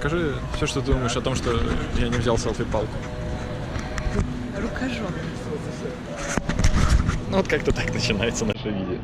Скажи все, что ты думаешь о том, что я не взял селфи-палку. Рукожоп. Ну вот как-то так начинается наше видео.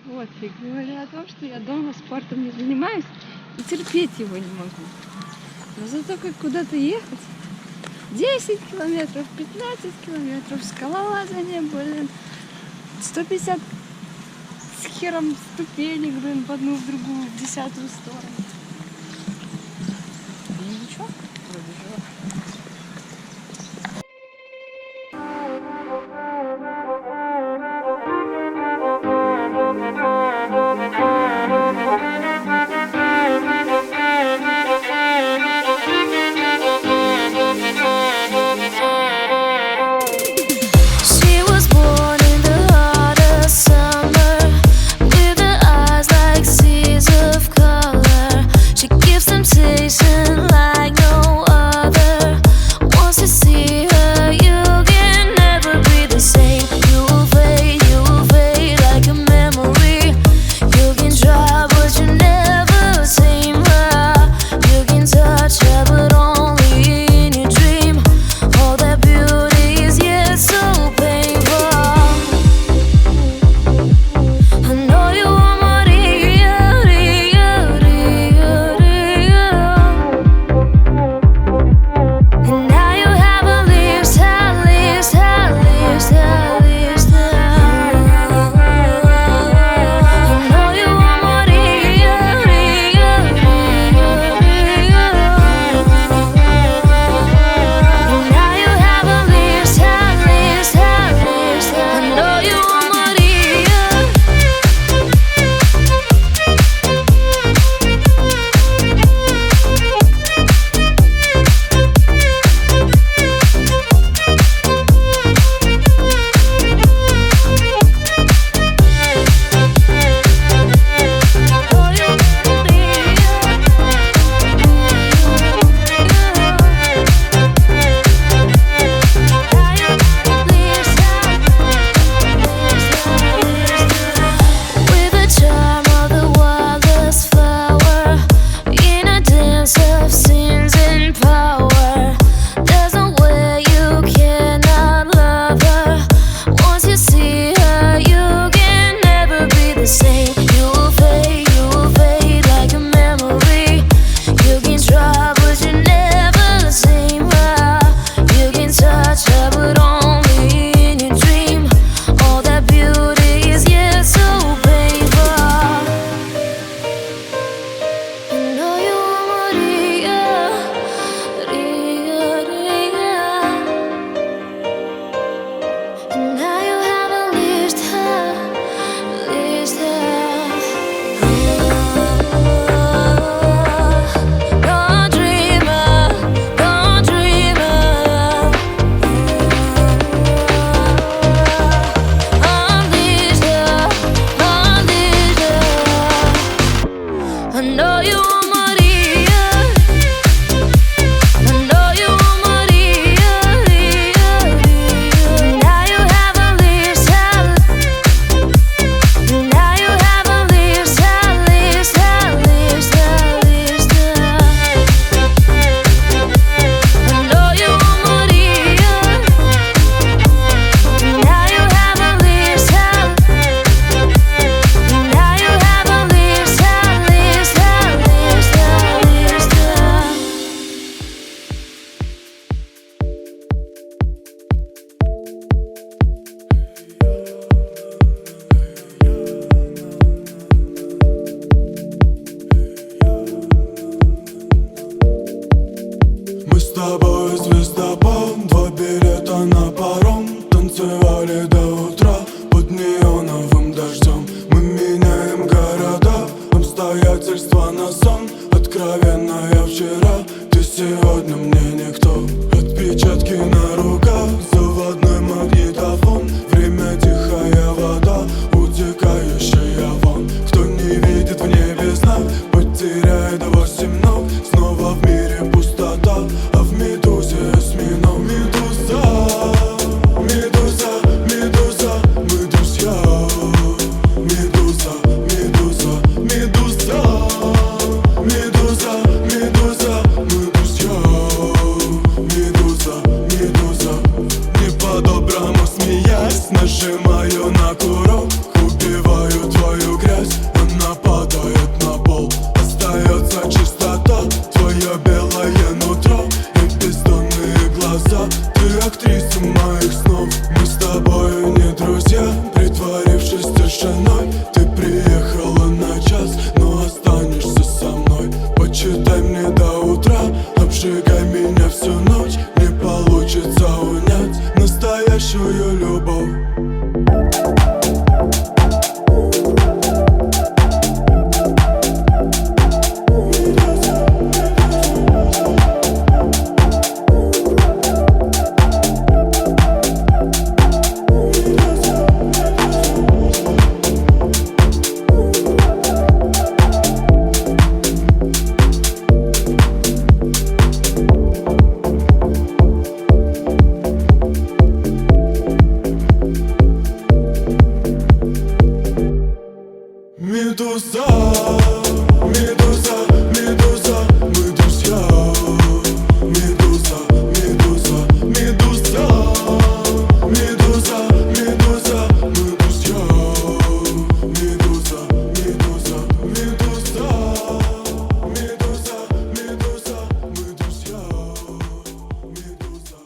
Вот, и говорю о том, что я дома спортом не занимаюсь и терпеть его не могу. Но зато как куда-то ехать, 10 километров, 15 километров, скалолазание, блин, 150 с хером ступенек, блин, в одну, в другую, в 10-ю сторону. И ничего, вроде жива. обстоятельства на сон. Откровенная вчера, ты сегодня мне никто. Отпечатки на руках, заводной магнитофон. Время тихая вода, утекающая вон. Кто не видит в небе знак, потеряет 8 ног. Снова в мире пустота, а в медузе осьминог. Медуза, медуза, медуза, мы друзья. Медуза, медуза, медуза, медуза, медуза, мы друзья. Медуза, медуза, не по-доброму смеясь, нажимаю на курок, убиваю твою грязь, она падает на пол. Остается чистота, твое белое нутро и бездонные глаза. Ты актриса моих снов, мы с тобою не друзья. Притворившись тишиной, ты приехала на час, но останешься со мной. Почитай мне до утра, обжигай меня всю ночь. Не получится унять настоящую любовь. Медуза, медуза, медуза, мы друзья. Медуза, медуза, медуза, медуза, медуза, мы друзья. Медуза, медуза, медуза, медуза, медуза, мы друзья. Медуза, медуза.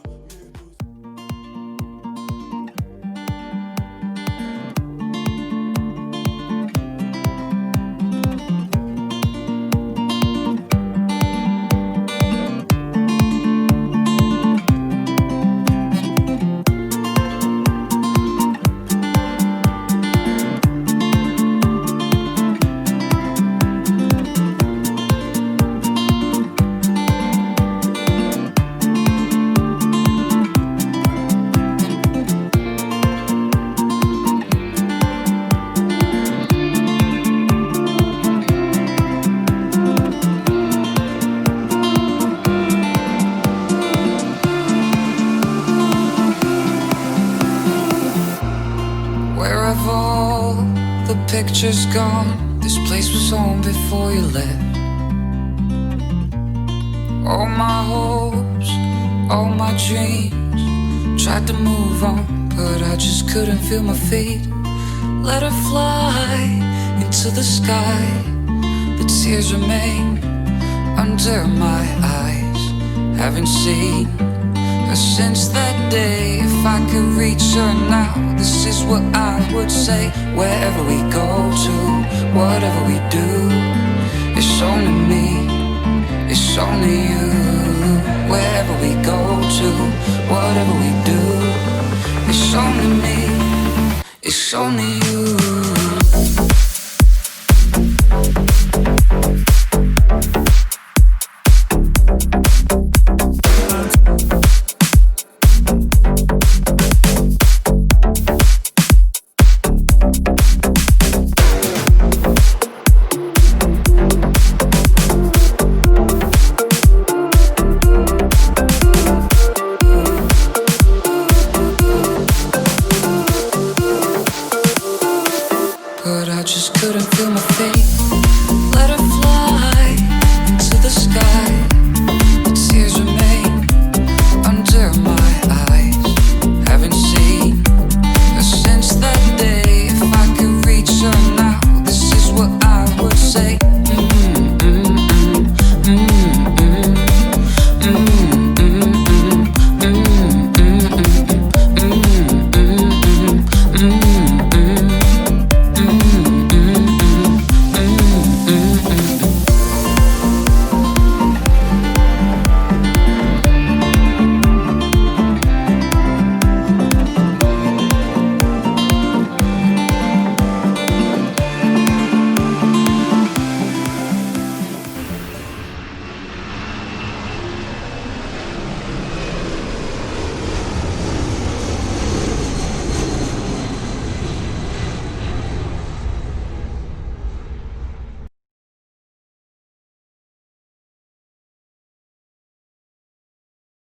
Where have all the pictures gone? This place was home before you left. All my hopes, all my dreams, tried to move on, but I just couldn't feel my feet. Let her fly into the sky, but tears remain under my eyes. Haven't seen her since that day. If I could reach her now, this is what I would say. Wherever we go to, whatever we do, it's only me, it's only you. Wherever we go to, whatever we do, it's only me, it's only you. But I just couldn't feel my feet. Let her fly into the sky, but tears remain under my